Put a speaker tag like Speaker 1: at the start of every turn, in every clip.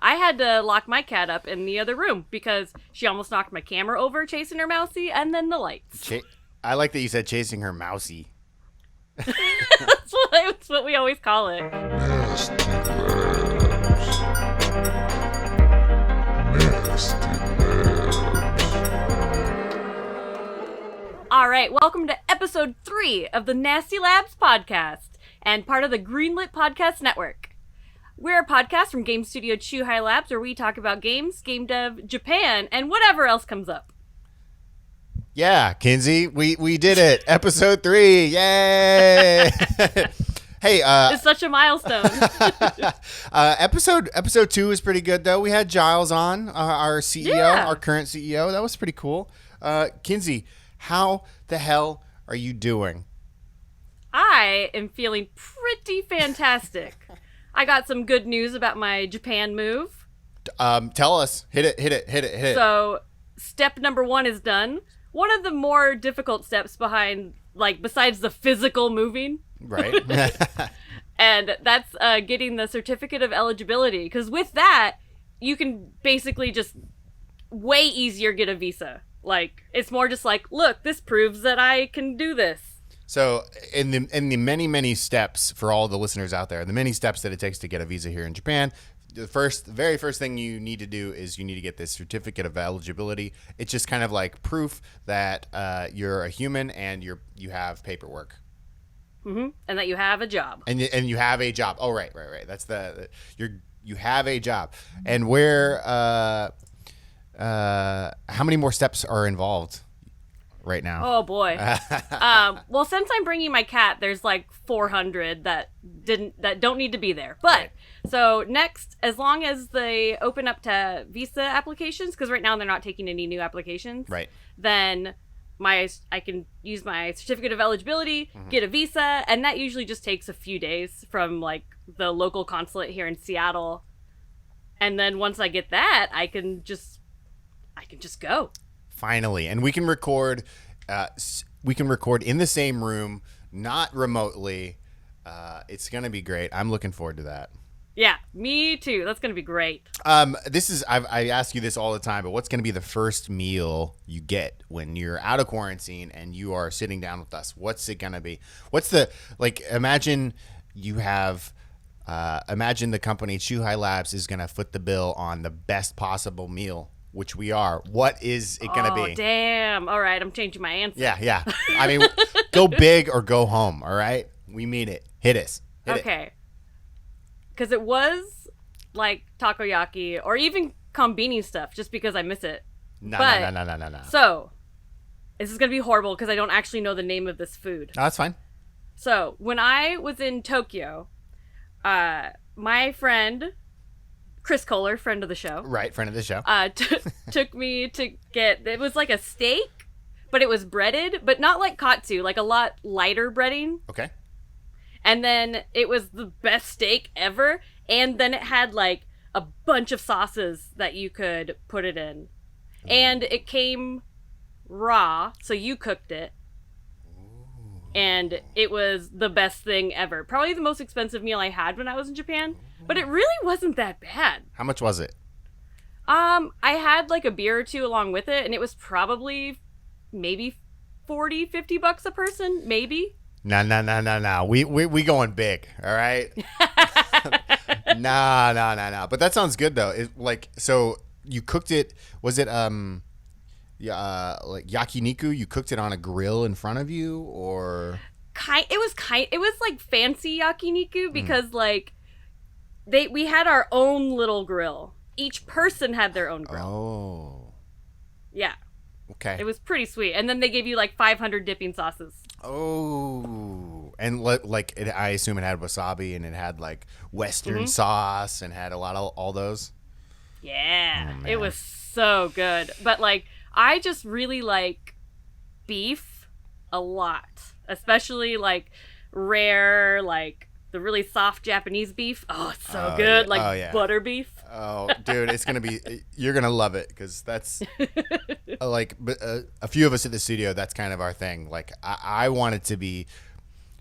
Speaker 1: I had to lock my cat up in the other room because she almost knocked my camera over chasing her mousey, and then the lights.
Speaker 2: I like that you said chasing her mousey.
Speaker 1: That's what we always call it. All right, welcome to episode 3 of the Nasty Labs podcast, and part of the Greenlit Podcast Network. We're a podcast from game studio Chuhai Labs where we talk about games, game dev, Japan, and whatever else comes up.
Speaker 2: Yeah, Kinsey, we did it. Episode 3, yay! Hey,
Speaker 1: it's such a milestone.
Speaker 2: Episode 2 was pretty good though. We had Giles on, our CEO, our current CEO. That was pretty cool. Kinsey, how the hell are you doing?
Speaker 1: I am feeling pretty fantastic. I got some good news about my Japan move.
Speaker 2: Tell us. Hit it.
Speaker 1: So, step number 1 is done. One of the more difficult steps besides the physical moving.
Speaker 2: Right.
Speaker 1: And that's getting the certificate of eligibility. Because with that, you can basically just way easier get a visa. It's more just look, this proves that I can do this.
Speaker 2: So in the many steps for all the listeners out there, the many steps that it takes to get a visa here in Japan, the very first thing you need to do is you need to get this certificate of eligibility. It's just kind of like proof that you're a human and you have paperwork.
Speaker 1: Mm-hmm. And that you have a job.
Speaker 2: And you have a job. Oh, right. That's you have a job. And where how many more steps are involved right now?
Speaker 1: Oh boy. Well, since I'm bringing my cat, there's 400 that don't need to be there. But right. So next, as long as they open up to visa applications, because right now they're not taking any new applications.
Speaker 2: Right.
Speaker 1: Then I can use my certificate of eligibility, get a visa, and that usually just takes a few days from the local consulate here in Seattle. And then once I get that, I can just go.
Speaker 2: Finally, and we can record in the same room, not remotely. It's gonna be great. I'm looking forward to that.
Speaker 1: Yeah, me too. That's gonna be great.
Speaker 2: I ask you this all the time, but what's gonna be the first meal you get when you're out of quarantine and you are sitting down with us? What's it gonna be? What's the imagine you have. Imagine the company Chuhai Labs is gonna foot the bill on the best possible meal, which we are. What is it going to be?
Speaker 1: Oh, damn. All right, I'm changing my answer.
Speaker 2: Yeah. I mean, go big or go home, all right? We mean it. Hit us.
Speaker 1: Okay. Because it was takoyaki or even kombini stuff, just because I miss it.
Speaker 2: No.
Speaker 1: So, this is going to be horrible because I don't actually know the name of this food.
Speaker 2: No, that's fine.
Speaker 1: So, when I was in Tokyo, my friend Chris Kohler, friend of the show.
Speaker 2: Right, friend of the show.
Speaker 1: Took me to get, it was like a steak, but it was breaded, but not like katsu, a lot lighter breading.
Speaker 2: Okay.
Speaker 1: And then it was the best steak ever, and then it had a bunch of sauces that you could put it in. And it came raw, so you cooked it. And it was the best thing ever. Probably the most expensive meal I had when I was in Japan. But it really wasn't that bad.
Speaker 2: How much was it?
Speaker 1: I had a beer or two along with it, and it was probably maybe $40-$50 a person, maybe.
Speaker 2: No. We going big, all right? No. But that sounds good though. So you cooked it. Was it yakiniku? You cooked it on a grill in front of you, or?
Speaker 1: It was fancy yakiniku because we had our own little grill. Each person had their own grill.
Speaker 2: Oh.
Speaker 1: Yeah.
Speaker 2: Okay.
Speaker 1: It was pretty sweet. And then they gave you 500 dipping sauces.
Speaker 2: Oh. And I assume it had wasabi and it had Western sauce and had a lot of all those.
Speaker 1: Yeah. Oh, it was so good. But I just really like beef a lot. Especially rare, the really soft Japanese beef. Oh, it's so good. Butter beef.
Speaker 2: Oh, dude, it's going to be, you're going to love it because that's a few of us at the studio, that's kind of our thing. I want it to be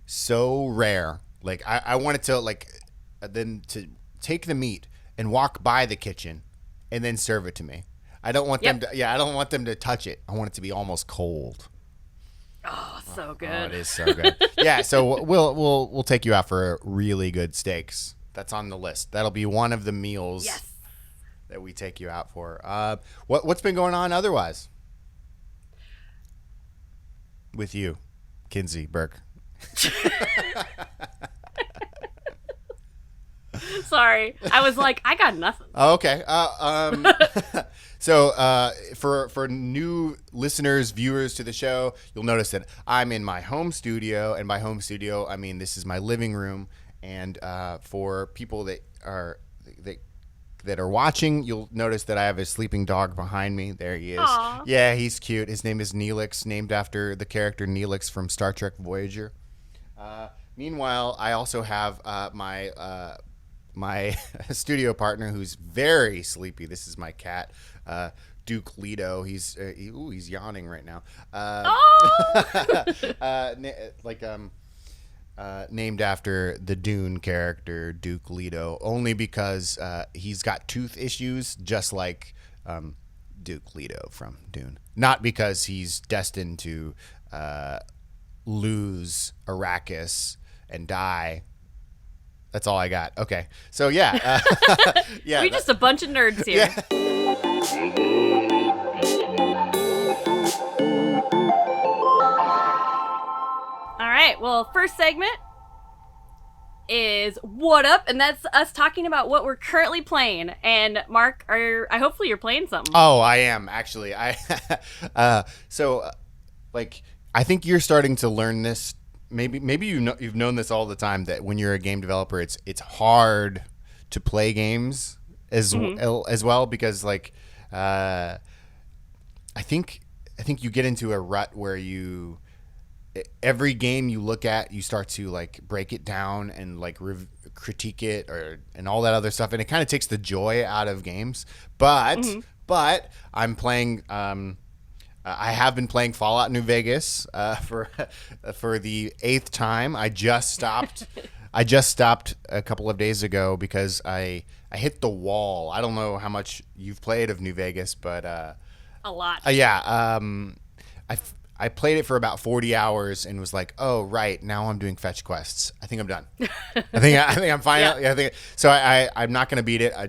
Speaker 2: so rare. I want it to then to take the meat and walk by the kitchen and then serve it to me. I don't want them to. Yeah, I don't want them to touch it. I want it to be almost cold.
Speaker 1: Oh, so good.
Speaker 2: Oh, it is so good. Yeah, so we'll take you out for really good steaks. That's on the list. That'll be one of the meals that we take you out for. What's been going on otherwise with you, Kinsey, Burke?
Speaker 1: Sorry, I was like, I got nothing.
Speaker 2: Oh, okay. So for new listeners, viewers to the show, you'll notice that I'm in my home studio, and by home studio, I mean this is my living room. And for people that are watching, you'll notice that I have a sleeping dog behind me. There he is.
Speaker 1: Aww.
Speaker 2: Yeah, he's cute. His name is Neelix, named after the character Neelix from Star Trek Voyager. Meanwhile, I also have my studio partner who's very sleepy. This is my cat, Duke Leto. He's yawning right now. Named after the Dune character Duke Leto, only because he's got tooth issues, just like Duke Leto from Dune. Not because he's destined to lose Arrakis and die. That's all I got. Okay. So, yeah. Yeah.
Speaker 1: We're just a bunch of nerds here.
Speaker 2: Yeah.
Speaker 1: All right. Well, first segment is What Up? And that's us talking about what we're currently playing. And, Mark, hopefully you're playing something.
Speaker 2: Oh, I am, actually. I think you're starting to learn this. Maybe you've known this all the time, that when you're a game developer, it's hard to play games as well, because I think you get into a rut where every game you look at, you start to break it down and critique it and all that other stuff, and it kind of takes the joy out of games. But I'm playing. I have been playing Fallout New Vegas for the 8th time. I just stopped. I just stopped a couple of days ago because I hit the wall. I don't know how much you've played of New Vegas, but
Speaker 1: a lot.
Speaker 2: Yeah. I played it for about 40 hours and was like, oh right, now I'm doing fetch quests. I think I'm done. I think I'm fine. Yeah. I think so. I'm not going to beat it. I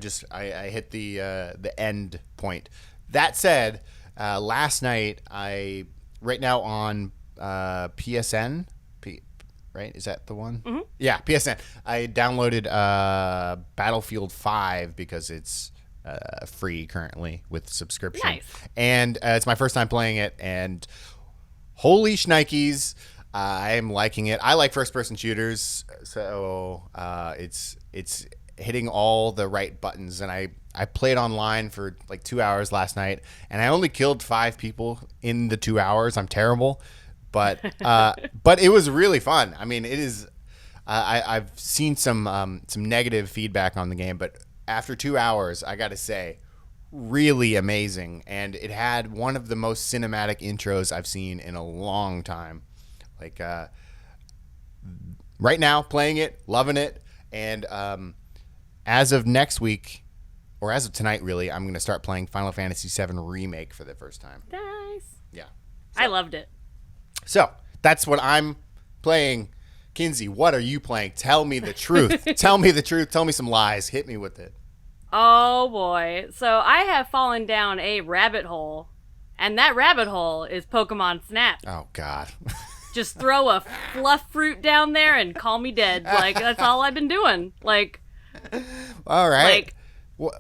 Speaker 2: hit the end point. That said. Last night, right now on PSN, right? Is that the one? Mm-hmm. Yeah, PSN. I downloaded Battlefield 5 because it's free currently with subscription.
Speaker 1: Nice.
Speaker 2: And it's my first time playing it, and holy shnikes, I am liking it. I like first-person shooters, so it's hitting all the right buttons, and I played online for 2 hours last night, and I only killed 5 people in the 2 hours. I'm terrible, but it was really fun. I mean, it is. I've seen some negative feedback on the game, but after 2 hours, I got to say, really amazing, and it had one of the most cinematic intros I've seen in a long time. Right now, playing it, loving it, and as of next week. Or as of tonight, really, I'm going to start playing Final Fantasy VII Remake for the first time.
Speaker 1: Nice.
Speaker 2: Yeah.
Speaker 1: I loved it.
Speaker 2: So, that's what I'm playing. Kinsey, what are you playing? Tell me the truth. Tell me the truth. Tell me some lies. Hit me with it.
Speaker 1: Oh, boy. So, I have fallen down a rabbit hole, and that rabbit hole is Pokemon Snap.
Speaker 2: Oh, God.
Speaker 1: Just throw a fluff fruit down there and call me dead. That's all I've been doing.
Speaker 2: All right. Well,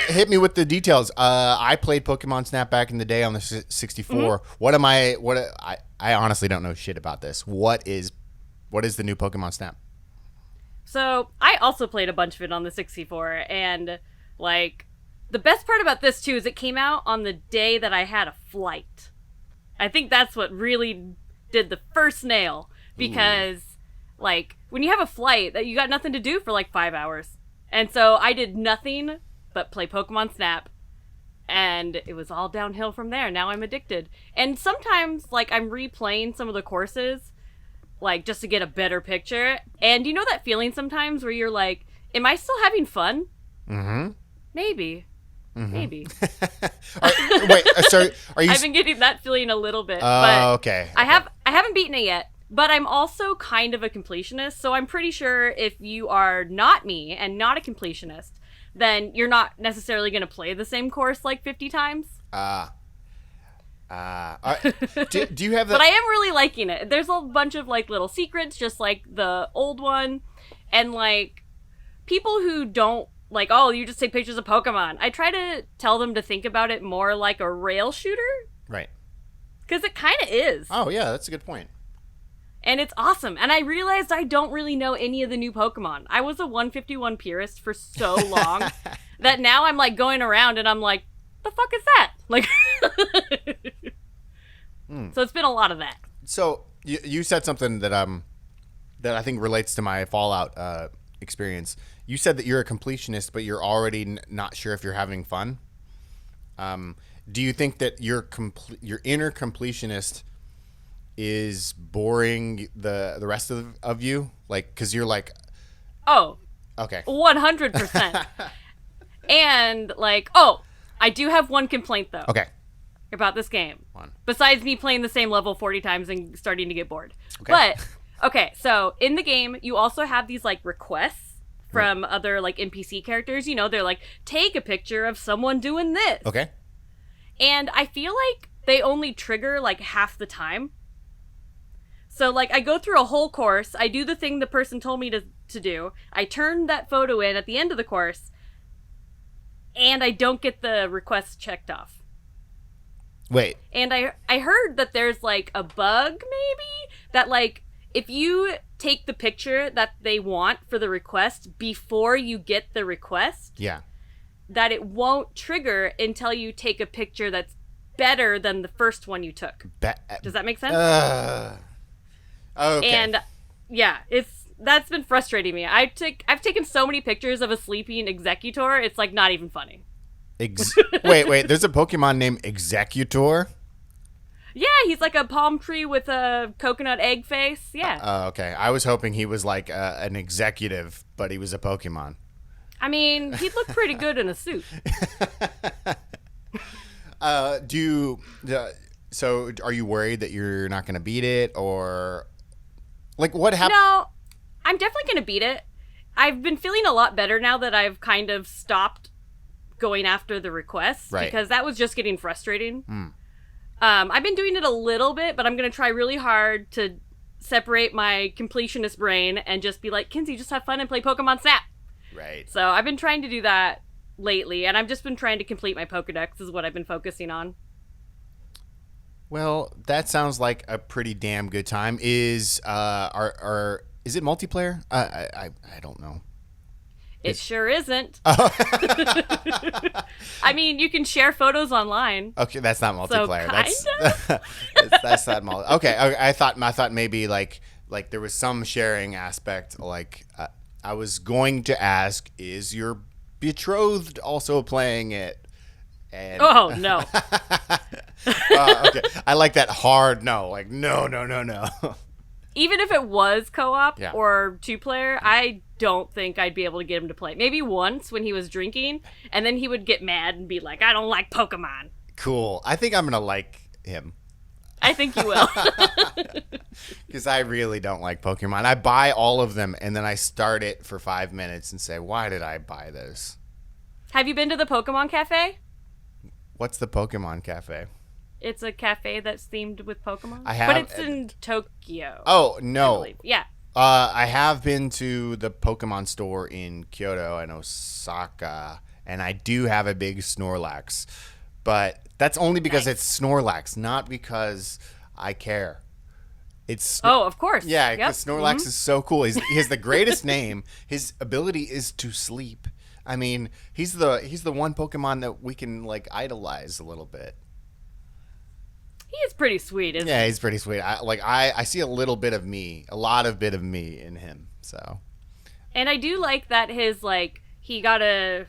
Speaker 2: hit me with the details. I played Pokemon Snap back in the day on the 64. Mm-hmm. I honestly don't know shit about this. What is the new Pokemon Snap?
Speaker 1: So I also played a bunch of it on the 64, and the best part about this too is it came out on the day that I had a flight. I think that's what really did the first nail, because when you have a flight, that you got nothing to do for 5 hours. And so I did nothing but play Pokemon Snap, and it was all downhill from there. Now I'm addicted. And sometimes, I'm replaying some of the courses, just to get a better picture. And you know that feeling sometimes where you're like, am I still having fun?
Speaker 2: Mm-hmm.
Speaker 1: Maybe. Maybe.
Speaker 2: Wait, sorry. Are you?
Speaker 1: I've been getting that feeling a little bit.
Speaker 2: Oh,
Speaker 1: but
Speaker 2: okay.
Speaker 1: I haven't beaten it yet, but I'm also kind of a completionist, so I'm pretty sure if you are not me and not a completionist, then you're not necessarily going to play the same course like 50 times.
Speaker 2: Do you have the?
Speaker 1: But I am really liking it. There's a bunch of like little secrets, just like the old one, and like people who don't like, oh, you just take pictures of Pokemon. I try to tell them to think about it more like a rail shooter.
Speaker 2: Right.
Speaker 1: Because it kind of is.
Speaker 2: Oh, yeah, that's a good point.
Speaker 1: And it's awesome. And I realized I don't really know any of the new Pokemon. I was a 151 purist for so long that now I'm like going around and I'm like, the fuck is that? Like, So it's been a lot of that.
Speaker 2: So you said something that I think relates to my Fallout experience. You said that you're a completionist, but you're already not sure if you're having fun. Do you think that your inner completionist is boring the rest of you? Like, because you're like,
Speaker 1: oh,
Speaker 2: okay,
Speaker 1: 100%. And like, oh, I do have one complaint though.
Speaker 2: Okay.
Speaker 1: About this game.
Speaker 2: One.
Speaker 1: Besides me playing the same level 40 times and starting to get bored.
Speaker 2: Okay.
Speaker 1: But okay, so in the game, you also have these like requests from other like NPC characters. You know, they're like, take a picture of someone doing this.
Speaker 2: Okay.
Speaker 1: And I feel like they only trigger like half the time. So like I go through a whole course, I do the thing the person told me to do, I turn that photo in at the end of the course, and I don't get the request checked off.
Speaker 2: Wait.
Speaker 1: And I heard that there's like a bug maybe that like if you take the picture that they want for the request before you get the request,
Speaker 2: Yeah.
Speaker 1: that it won't trigger until you take a picture that's better than the first one you took. Does that make sense?
Speaker 2: Okay.
Speaker 1: And yeah, that's been frustrating me. I've taken so many pictures of a sleeping Executor, it's like not even funny.
Speaker 2: Wait, there's a Pokemon named Executor?
Speaker 1: Yeah, he's like a palm tree with a coconut egg face. Yeah.
Speaker 2: Okay. I was hoping he was like an executive, but he was a Pokemon.
Speaker 1: I mean, he'd look pretty good in a suit.
Speaker 2: So are you worried that you're not going to beat it, or like what happened?
Speaker 1: No, I'm definitely going to beat it. I've been feeling a lot better now that I've kind of stopped going after the requests,
Speaker 2: right,
Speaker 1: because that was just getting frustrating. I've been doing it a little bit, but I'm going to try really hard to separate my completionist brain and just be like, Kinsey, just have fun and play Pokemon Snap.
Speaker 2: Right.
Speaker 1: So I've been trying to do that lately, and I've just been trying to complete my Pokedex is what I've been focusing on.
Speaker 2: Well, that sounds like a pretty damn good time. Is it multiplayer? I don't know.
Speaker 1: It sure isn't. I mean, you can share photos online.
Speaker 2: Okay, that's not multiplayer.
Speaker 1: So
Speaker 2: That's not multiplayer. Okay, I thought maybe like there was some sharing aspect. Like I was going to ask, is your betrothed also playing it? And
Speaker 1: oh no.
Speaker 2: Okay, I like that hard no. Like no.
Speaker 1: Even if it was co-op
Speaker 2: Yeah.
Speaker 1: or two-player, I don't think I'd be able to get him to play. Maybe once when he was drinking, and then he would get mad and be like, I don't like Pokemon.
Speaker 2: Cool. I think I'm going to like him.
Speaker 1: I think you will.
Speaker 2: Because I really don't like Pokemon. I buy all of them, and then I start it for 5 minutes and say, why did I buy this?
Speaker 1: Have you been to the Pokemon Cafe?
Speaker 2: What's the Pokemon Cafe?
Speaker 1: It's a cafe that's themed with Pokemon.
Speaker 2: I have.
Speaker 1: But it's in Tokyo.
Speaker 2: Oh,
Speaker 1: I
Speaker 2: no.
Speaker 1: believe. Yeah.
Speaker 2: I have been to the Pokemon store in Kyoto and Osaka, and I do have a big Snorlax. But that's only because it's Snorlax, not because I care.
Speaker 1: Of course.
Speaker 2: Yeah, because Snorlax is so cool. He has the greatest name. His ability is to sleep. I mean, he's the one Pokemon that we can like idolize a little bit.
Speaker 1: He is pretty sweet, isn't he?
Speaker 2: Yeah, he's pretty sweet. I see a little bit of me, a lot of bit of me in him. So,
Speaker 1: and I do like that he got a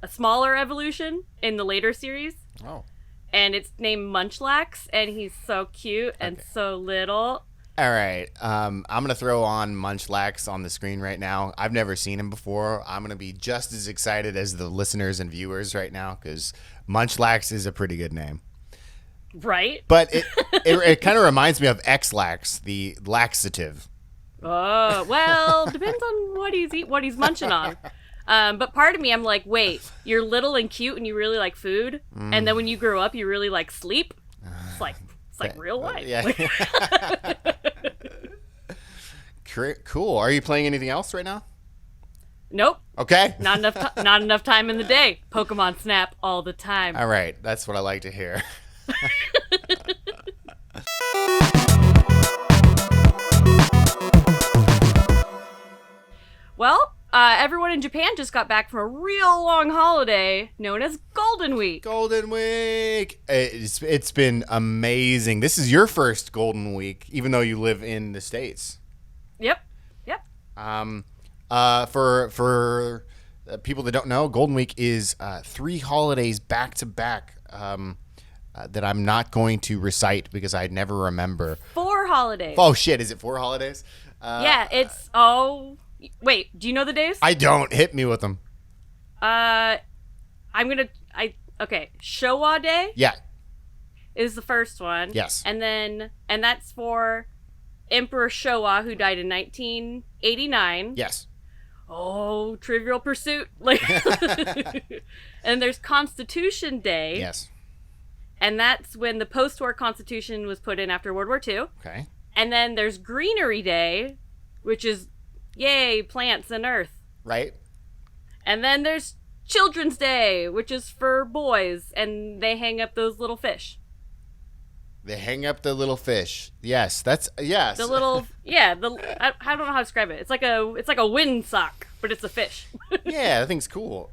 Speaker 1: smaller evolution in the later series.
Speaker 2: Oh.
Speaker 1: And it's named Munchlax, and he's so cute and so little.
Speaker 2: All right. I'm going to throw on Munchlax on the screen right now. I've never seen him before. I'm going to be just as excited as the listeners and viewers right now because Munchlax is a pretty good name.
Speaker 1: Right?
Speaker 2: But it kind of reminds me of X-Lax, the laxative.
Speaker 1: Oh, well, depends on what he's munching on. But part of me, I'm like, wait, you're little and cute and you really like food, and then when you grow up, you really like sleep. It's like real life.
Speaker 2: Yeah. Cool. Are you playing anything else right now?
Speaker 1: Nope.
Speaker 2: Okay.
Speaker 1: Not enough time in the day. Pokemon Snap all the time.
Speaker 2: All right. That's what I like to hear.
Speaker 1: Well, everyone in Japan just got back from a real long holiday known as Golden Week.
Speaker 2: Golden Week. It's been amazing. This is your first Golden Week, even though you live in the States.
Speaker 1: Yep.
Speaker 2: For people that don't know, Golden Week is 3 holidays back to back that I'm not going to recite because I never remember.
Speaker 1: 4 holidays.
Speaker 2: Oh shit! Is it 4 holidays?
Speaker 1: Yeah, it's wait, do you know the days?
Speaker 2: I don't. Hit me with them.
Speaker 1: Okay. Showa Day
Speaker 2: Yeah.
Speaker 1: is the first one.
Speaker 2: Yes.
Speaker 1: And that's for Emperor Showa, who died in 1989.
Speaker 2: Yes.
Speaker 1: Oh, Trivial Pursuit. And there's Constitution Day.
Speaker 2: Yes.
Speaker 1: And that's when the post-war Constitution was put in after World War II.
Speaker 2: Okay.
Speaker 1: And then there's Greenery Day, which is, yay, plants and earth.
Speaker 2: Right.
Speaker 1: And then there's Children's Day, which is for boys, and they hang up those little fish.
Speaker 2: They hang up the little fish. Yes, yes.
Speaker 1: The little, I don't know how to describe it. It's like a wind sock, but it's a fish.
Speaker 2: Yeah, that thing's cool.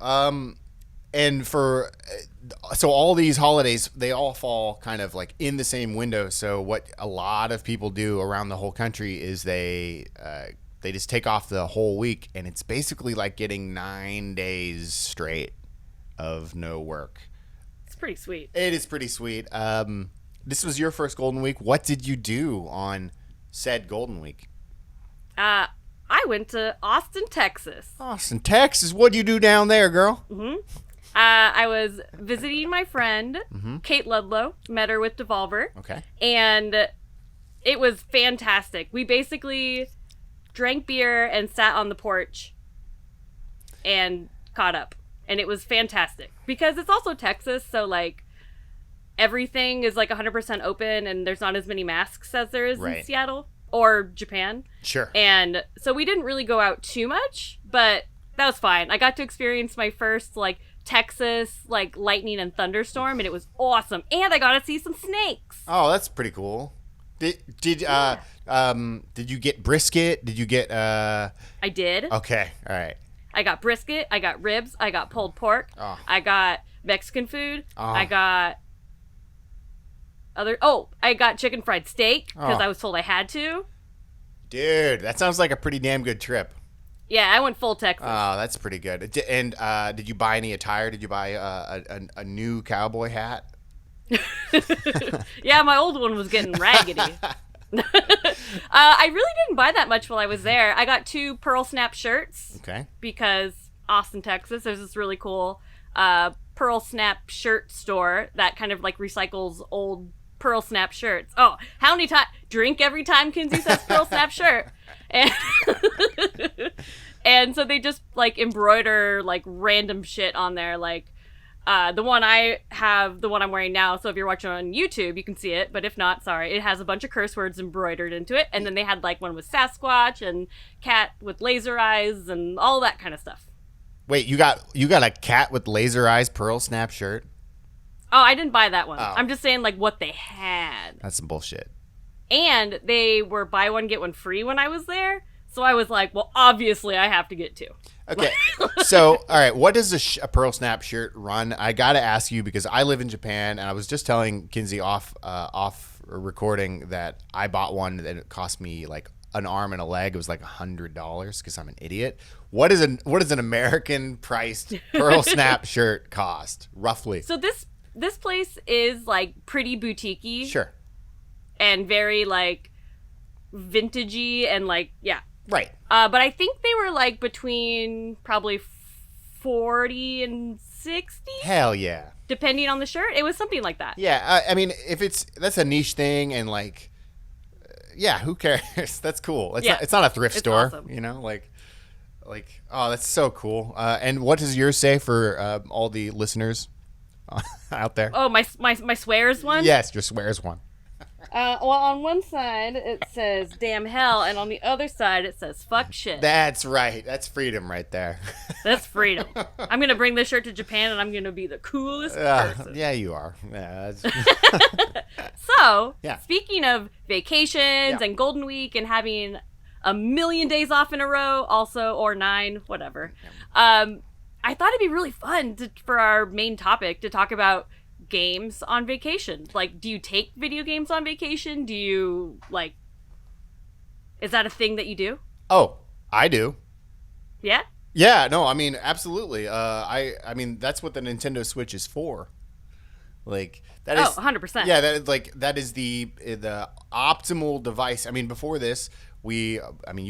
Speaker 2: And so all these holidays, they all fall kind of like in the same window. So what a lot of people do around the whole country is they just take off the whole week, and it's basically like getting 9 days straight of no work.
Speaker 1: It's pretty sweet.
Speaker 2: It is pretty sweet. This was your first Golden Week. What did you do on said Golden Week?
Speaker 1: I went to Austin, Texas.
Speaker 2: Austin, Texas. What do you do down there, girl?
Speaker 1: Mm-hmm. I was visiting my friend, Kate Ludlow. Met her with Devolver.
Speaker 2: Okay.
Speaker 1: And it was fantastic. We basically drank beer and sat on the porch and caught up. And it was fantastic. Because it's also Texas, so, like, everything is, like, 100% open and there's not as many masks as there is in Seattle or Japan.
Speaker 2: Sure.
Speaker 1: And so we didn't really go out too much, but that was fine. I got to experience my first, like, Texas, like, lightning and thunderstorm, and it was awesome. And I got to see some snakes.
Speaker 2: Oh, that's pretty cool. Did you get brisket? Did you get
Speaker 1: I did.
Speaker 2: Okay, all right.
Speaker 1: I got brisket, I got ribs, I got pulled pork, I got Mexican food, I got I got chicken fried steak because I was told I had to.
Speaker 2: Dude, that sounds like a pretty damn good trip.
Speaker 1: Yeah, I went full Texas.
Speaker 2: Oh, that's pretty good. And did you buy any attire? Did you buy a new cowboy hat?
Speaker 1: Yeah, my old one was getting raggedy. I really didn't buy that much while I was there. I got 2 Pearl Snap shirts.
Speaker 2: Okay.
Speaker 1: Because Austin, Texas, there's this really cool Pearl Snap shirt store that kind of like recycles old Pearl Snap shirts. Oh, how many times? Drink every time Kinsey says Pearl Snap shirt. And and so they just like embroider like random shit on there. Like the one I have, the one I'm wearing now. So if you're watching on YouTube, you can see it. But if not, sorry, it has a bunch of curse words embroidered into it. And then they had like one with Sasquatch and cat with laser eyes and all that kind of stuff.
Speaker 2: Wait, you got a cat with laser eyes Pearl Snap shirt?
Speaker 1: Oh, I didn't buy that one.
Speaker 2: Oh.
Speaker 1: I'm just saying like what they had.
Speaker 2: That's some bullshit.
Speaker 1: And they were buy one, get one free when I was there. So I was like, well, obviously I have to get 2.
Speaker 2: Okay. So, all right, what does a Pearl Snap shirt run? I got to ask you because I live in Japan, and I was just telling Kinsey off recording that I bought one that it cost me like an arm and a leg. It was like $100 because I'm an idiot. What does an American priced Pearl Snap shirt cost roughly?
Speaker 1: So this place is like pretty boutique-y.
Speaker 2: Sure.
Speaker 1: And very like vintagey and like, yeah.
Speaker 2: Right.
Speaker 1: But I think they were like between probably 40 and 60.
Speaker 2: Hell yeah.
Speaker 1: Depending on the shirt. It was something like that.
Speaker 2: Yeah. I mean, if that's a niche thing and like, yeah, who cares? That's cool. It's not a thrift store,
Speaker 1: awesome.
Speaker 2: you know, like, oh, that's so cool. And what does yours say for all the listeners out there?
Speaker 1: Oh, my swears one?
Speaker 2: Yes, your swears one.
Speaker 1: Well, on one side it says "damn hell," and on the other side it says "fuck shit."
Speaker 2: That's right. That's freedom right there.
Speaker 1: That's freedom. I'm gonna bring this shirt to Japan, and I'm gonna be the coolest person.
Speaker 2: Yeah, you are. Yeah.
Speaker 1: So,
Speaker 2: yeah.
Speaker 1: Speaking of vacations and Golden Week and having a million days off in a row, also or 9, whatever. I thought it'd be really fun for our main topic to talk about games on vacation. Like, do you take video games on vacation? Do you, like, is that a thing that you do?
Speaker 2: Oh, I do.
Speaker 1: Yeah?
Speaker 2: Yeah, no, I mean, absolutely. I mean, that's what the Nintendo Switch is for. Like, that is
Speaker 1: 100%.
Speaker 2: Yeah, that is the optimal device. I mean, before this, you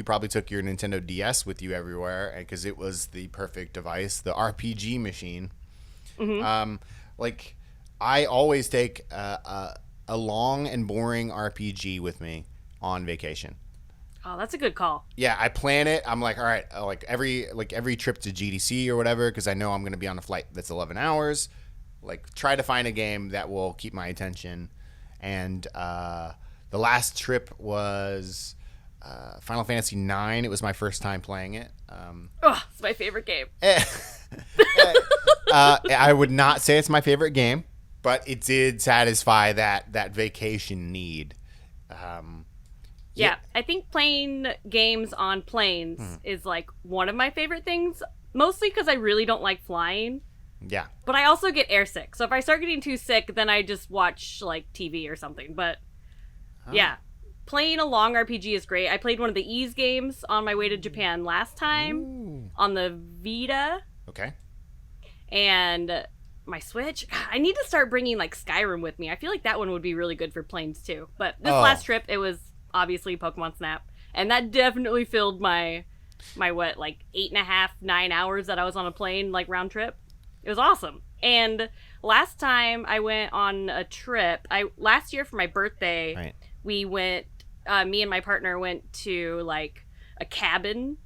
Speaker 2: probably took your Nintendo DS with you everywhere because it was the perfect device, the RPG machine.
Speaker 1: Mm-hmm.
Speaker 2: Like, I always take a long and boring RPG with me on vacation.
Speaker 1: Oh, that's a good call.
Speaker 2: Yeah, I plan it. I'm like, all right, like every trip to GDC or whatever, because I know I'm going to be on a flight that's 11 hours. Like, try to find a game that will keep my attention. And the last trip was Final Fantasy IX. It was my first time playing it.
Speaker 1: It's my favorite game.
Speaker 2: I would not say it's my favorite game, but it did satisfy that vacation need.
Speaker 1: Yeah, I think playing games on planes is like one of my favorite things, mostly because I really don't like flying.
Speaker 2: Yeah.
Speaker 1: But I also get airsick. So if I start getting too sick, then I just watch like TV or something. But yeah, playing a long RPG is great. I played one of the Ease games on my way to Japan last time on the Vita.
Speaker 2: Okay.
Speaker 1: And my Switch, I need to start bringing like Skyrim with me. I feel like that one would be really good for planes too. But this last trip, it was obviously Pokemon Snap, and that definitely filled my what, like 8.5, 9 hours that I was on a plane, like round trip. It was awesome. And last time I went on a trip, last year for my birthday, we went, me and my partner went to like a cabin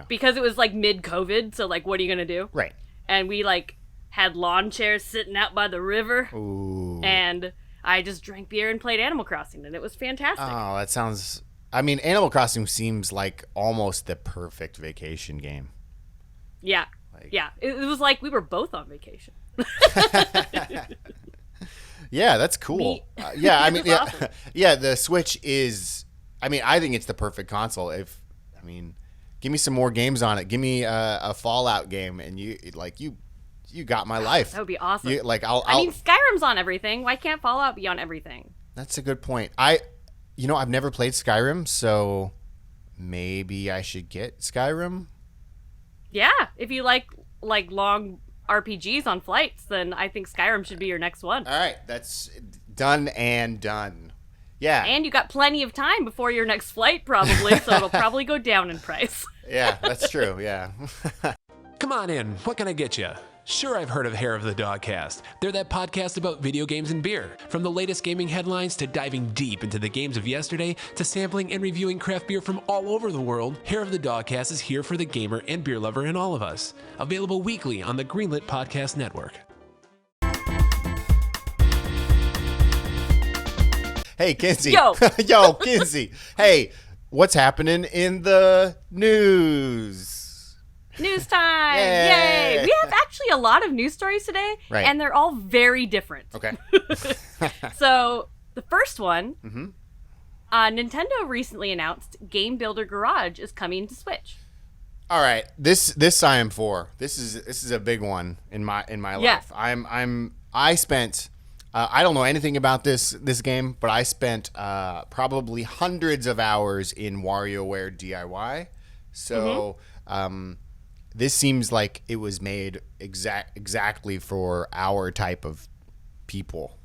Speaker 1: because it was like mid-COVID. So like, what are you gonna do?
Speaker 2: Right.
Speaker 1: And we like had lawn chairs sitting out by the river.
Speaker 2: Ooh.
Speaker 1: And I just drank beer and played Animal Crossing, and it was fantastic.
Speaker 2: Oh, that sounds... I mean, Animal Crossing seems like almost the perfect vacation game.
Speaker 1: Yeah. Yeah. It was like we were both on vacation.
Speaker 2: Yeah, that's cool. Yeah, I mean, awesome. Yeah, the Switch is... I mean, I think it's the perfect console. Give me some more games on it. Give me a Fallout game, and you got my life.
Speaker 1: That would be awesome.
Speaker 2: I
Speaker 1: mean, Skyrim's on everything. Why can't Fallout be on everything?
Speaker 2: That's a good point. I've never played Skyrim, so maybe I should get Skyrim.
Speaker 1: Yeah, if you like long RPGs on flights, then I think Skyrim should be your next one.
Speaker 2: All right, that's done and done. Yeah.
Speaker 1: And you got plenty of time before your next flight, probably, so it'll probably go down in price.
Speaker 2: Yeah, that's true. Yeah.
Speaker 3: Come on in. What can I get you? Sure, I've heard of Hair of the Dogcast. They're that podcast about video games and beer. From the latest gaming headlines to diving deep into the games of yesterday to sampling and reviewing craft beer from all over the world, Hair of the Dogcast is here for the gamer and beer lover in all of us. Available weekly on the Greenlit Podcast Network.
Speaker 2: Hey, Kinsey.
Speaker 1: Yo.
Speaker 2: Yo, Kinsey. Hey, what's happening in the news?
Speaker 1: News time! Yay! We have actually a lot of news stories today, and they're all very different.
Speaker 2: Okay.
Speaker 1: So, the first one, Nintendo recently announced Game Builder Garage is coming to Switch.
Speaker 2: All right, this I am for. This is a big one in my life. I spent I don't know anything about this game, but I spent probably hundreds of hours in WarioWare DIY. So, this seems like it was made exactly for our type of people.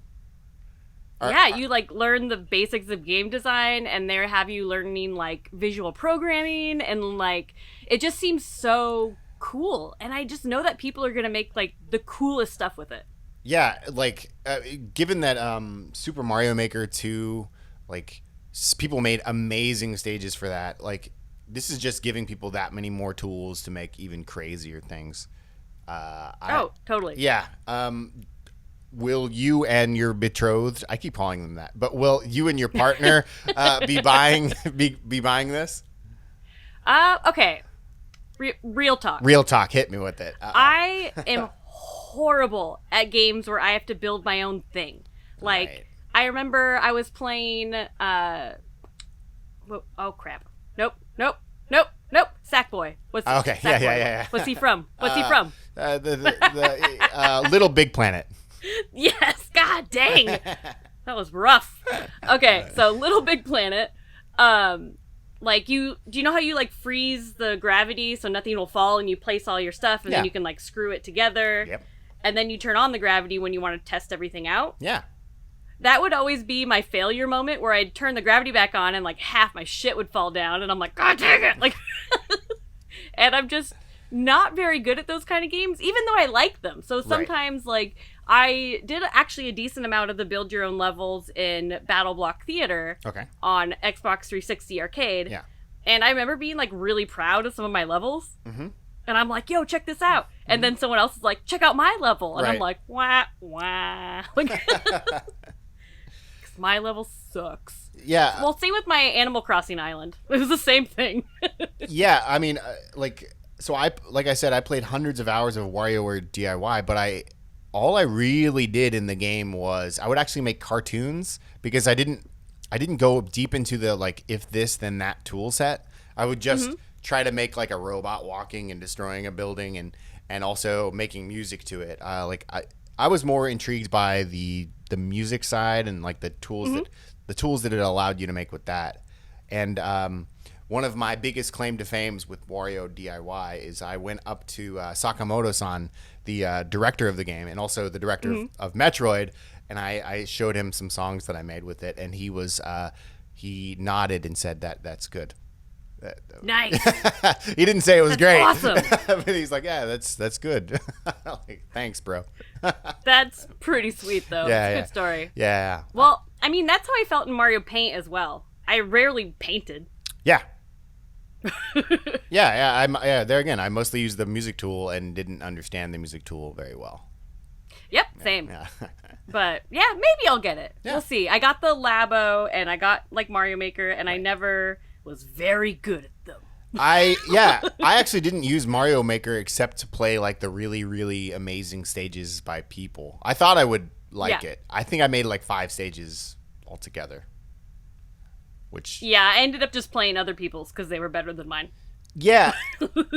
Speaker 1: Yeah, you like learn the basics of game design, and they have you learning like visual programming, and like it just seems so cool. And I just know that people are gonna make like the coolest stuff with it.
Speaker 2: Yeah, like given that Super Mario Maker 2, like people made amazing stages for that. Like this is just giving people that many more tools to make even crazier things.
Speaker 1: Totally.
Speaker 2: Yeah. Will you and your betrothed, I keep calling them that, but will you and your partner be buying this?
Speaker 1: Okay. Real talk.
Speaker 2: Real talk. Hit me with it.
Speaker 1: I am horrible at games where I have to build my own thing. Like,
Speaker 2: Right.
Speaker 1: I remember I was playing, oh crap. Nope. Sackboy.
Speaker 2: Okay.
Speaker 1: Sackboy.
Speaker 2: Yeah.
Speaker 1: What's he from?
Speaker 2: The Little Big Planet.
Speaker 1: Yes, god dang. That was rough. Okay, so Little Big Planet, like do you know how you like freeze the gravity so nothing will fall, and you place all your stuff and then you can like screw it together.
Speaker 2: Yep.
Speaker 1: And then you turn on the gravity when you want to test everything out?
Speaker 2: Yeah.
Speaker 1: That would always be my failure moment, where I'd turn the gravity back on and like half my shit would fall down, and I'm like, god dang it. Like and I'm just not very good at those kind of games, even though I like them. So sometimes like I did actually a decent amount of the build your own levels in Battle Block Theater on Xbox 360 Arcade.
Speaker 2: Yeah.
Speaker 1: And I remember being like really proud of some of my levels.
Speaker 2: Mm-hmm.
Speaker 1: And I'm like, yo, check this out. And then someone else is like, check out my level. And I'm
Speaker 2: Right.
Speaker 1: like, wah. Like, 'cause my level sucks.
Speaker 2: Yeah.
Speaker 1: Well, same with my Animal Crossing island. It was the same thing.
Speaker 2: Yeah. I mean, like I said, I played hundreds of hours of WarioWare DIY, but all I really did in the game was I would actually make cartoons, because I didn't go deep into the like if this then that tool set. I would just try to make like a robot walking and destroying a building, and also making music to it. I was more intrigued by the music side and like the tools that it allowed you to make with that. And one of my biggest claim to fame with Wario DIY is I went up to Sakamoto-san, the director of the game, and also the director of Metroid, and I showed him some songs that I made with it, and he nodded and said that's good.
Speaker 1: Nice.
Speaker 2: He didn't say it was great.
Speaker 1: Awesome.
Speaker 2: But he's like, yeah, that's good. Like, thanks, bro.
Speaker 1: That's pretty sweet, though.
Speaker 2: Yeah,
Speaker 1: It's a
Speaker 2: yeah.
Speaker 1: good story.
Speaker 2: Yeah.
Speaker 1: Well, I mean, that's how I felt in Mario Paint as well. I rarely painted.
Speaker 2: Yeah. Yeah. There again, I mostly used the music tool and didn't understand the music tool very well.
Speaker 1: Yep, same.
Speaker 2: Yeah.
Speaker 1: But yeah, maybe I'll get it.
Speaker 2: Yeah.
Speaker 1: We'll see. I got the Labo and I got like Mario Maker, and I never was very good at them.
Speaker 2: I actually didn't use Mario Maker except to play like the really, really amazing stages by people. I thought I would like it. I think I made like 5 stages altogether.
Speaker 1: Yeah, I ended up just playing other people's because they were better than mine.
Speaker 2: Yeah,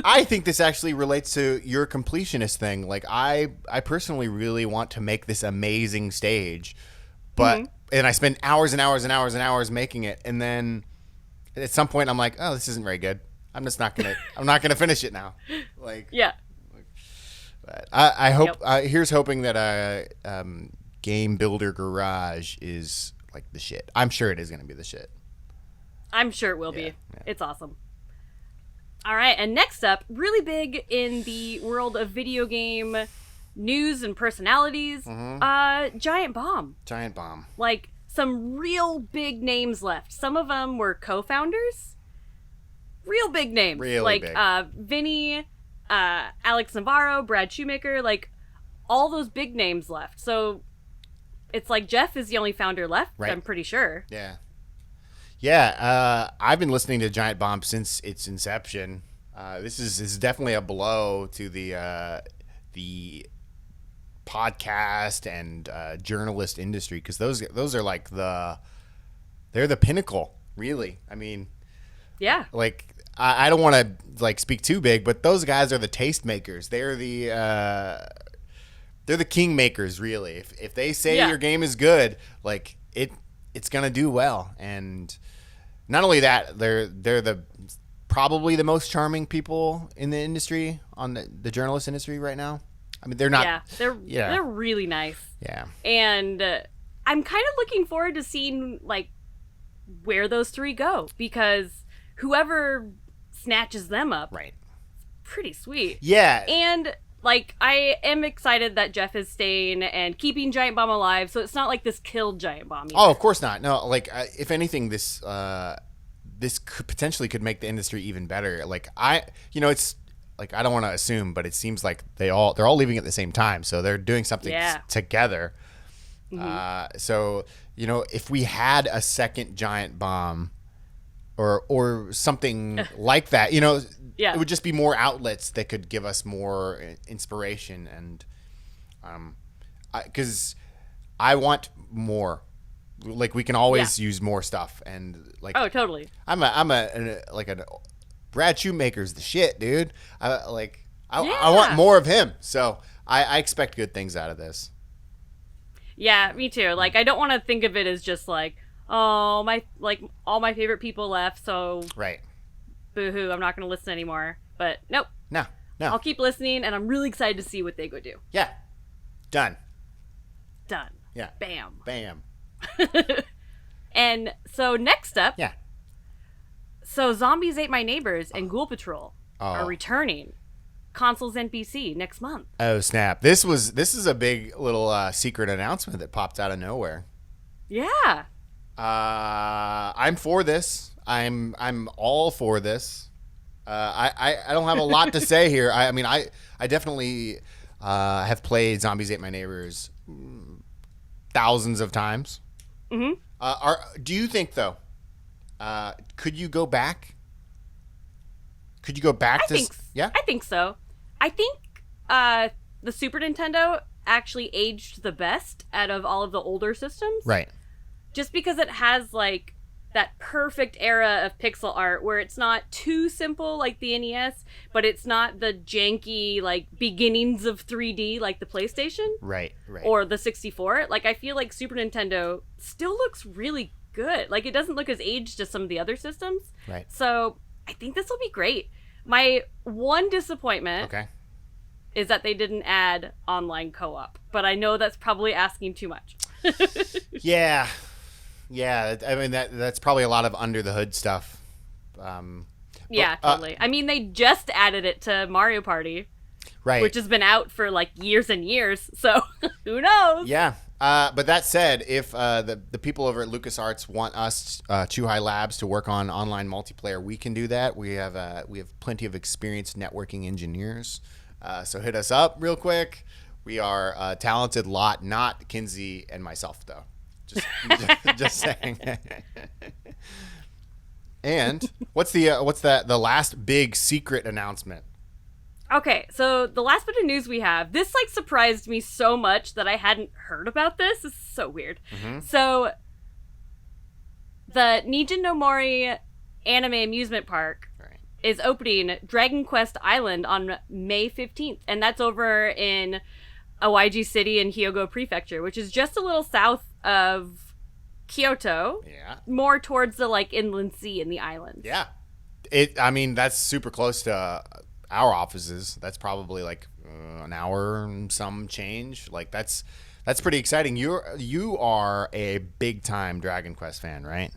Speaker 2: I think this actually relates to your completionist thing. Like, I personally really want to make this amazing stage, but and I spend hours and hours and hours and hours making it, and then at some point I'm like, oh, this isn't very good. I'm not gonna finish it now. Like,
Speaker 1: Yeah.
Speaker 2: but I hope here's hoping that Game Builder Garage is like the shit. I'm sure it is gonna be the shit.
Speaker 1: I'm sure it will be. It's awesome. All right, and next up, really big in the world of video game news and personalities, Giant Bomb.
Speaker 2: Giant Bomb.
Speaker 1: Like, some real big names left. Some of them were co-founders. Real big names.
Speaker 2: Really
Speaker 1: big. Vinny, Alex Navarro, Brad Shoemaker, like, all those big names left. So, it's like Jeff is the only founder left,
Speaker 2: Right.
Speaker 1: I'm pretty sure.
Speaker 2: Yeah. Yeah, I've been listening to Giant Bomb since its inception. This is definitely a blow to the podcast and journalist industry, because those are like they're the pinnacle, really. I mean,
Speaker 1: Yeah.
Speaker 2: like I don't want to like speak too big, but those guys are the taste makers. They're the king makers, really. If they say your game is good, like it's gonna do well. And not only that, they're probably the most charming people in the industry, on the journalist industry right now. I mean, they're not.
Speaker 1: Yeah, they're really nice.
Speaker 2: Yeah.
Speaker 1: And I'm kind of looking forward to seeing, like, where those 3 go, because whoever snatches them up,
Speaker 2: Right.
Speaker 1: pretty sweet.
Speaker 2: Yeah.
Speaker 1: And, like, I am excited that Jeff is staying and keeping Giant Bomb alive, so it's not like this killed Giant Bomb either.
Speaker 2: Oh, of course not. No, like, if anything, this could potentially make the industry even better. Like, it's like, I don't want to assume, but it seems like they're all leaving at the same time, so they're doing something together. So, if we had a second Giant Bomb or something like that, it would just be more outlets that could give us more inspiration, and because I want more. Like, we can always use more stuff, and like,
Speaker 1: oh, totally.
Speaker 2: I'm a Brad Shoemaker's the shit, dude. I want more of him, so I expect good things out of this.
Speaker 1: Yeah, me too. Like, I don't want to think of it as just like, oh, all my favorite people left, so
Speaker 2: right,
Speaker 1: boo-hoo, I'm not going to listen anymore. But nope.
Speaker 2: No.
Speaker 1: I'll keep listening, and I'm really excited to see what they go do.
Speaker 2: Yeah. Done.
Speaker 1: Yeah.
Speaker 2: Bam.
Speaker 1: And so next up,
Speaker 2: yeah.
Speaker 1: So Zombies Ate My Neighbors and Ghoul Patrol are returning. Consoles and PC next month.
Speaker 2: Oh snap! This is a big little secret announcement that popped out of nowhere.
Speaker 1: Yeah.
Speaker 2: I'm for this. I'm all for this. I don't have a lot to say here. I mean, I definitely have played Zombies Ate My Neighbors thousands of times. Mm-hmm. Do you think though? Could you go back? Yeah,
Speaker 1: I think so. I think the Super Nintendo actually aged the best out of all of the older systems.
Speaker 2: Right.
Speaker 1: Just because it has, like, that perfect era of pixel art where it's not too simple like the NES, but it's not the janky, like, beginnings of 3D like the PlayStation.
Speaker 2: Right.
Speaker 1: Or the 64. Like, I feel like Super Nintendo still looks really good. Like, it doesn't look as aged as some of the other systems.
Speaker 2: Right.
Speaker 1: So I think this will be great. My one disappointment is that they didn't add online co-op, but I know that's probably asking too much.
Speaker 2: Yeah. I mean, that's probably a lot of under the hood stuff.
Speaker 1: Yeah, totally. I mean, they just added it to Mario Party,
Speaker 2: right?
Speaker 1: Which has been out for like years and years. So who knows?
Speaker 2: Yeah. But that said, if the people over at LucasArts want us, Chuhai Labs, to work on online multiplayer, we can do that. We have plenty of experienced networking engineers. So hit us up real quick. We are a talented lot, not Kinsey and myself, though. Just saying. And what's the last big secret announcement?
Speaker 1: Okay, so the last bit of news we have, this like surprised me so much that I hadn't heard about this. This is so weird. Mm-hmm. So the Nijin no Mori anime amusement park is opening Dragon Quest Island on May 15th, and that's over in Awaiji City in Hyogo Prefecture, which is just a little south of Kyoto. Yeah. More towards the like inland sea in the islands.
Speaker 2: Yeah. I mean, that's super close to our offices. That's probably like an hour and some change. Like that's pretty exciting. You are a big time Dragon Quest fan, right?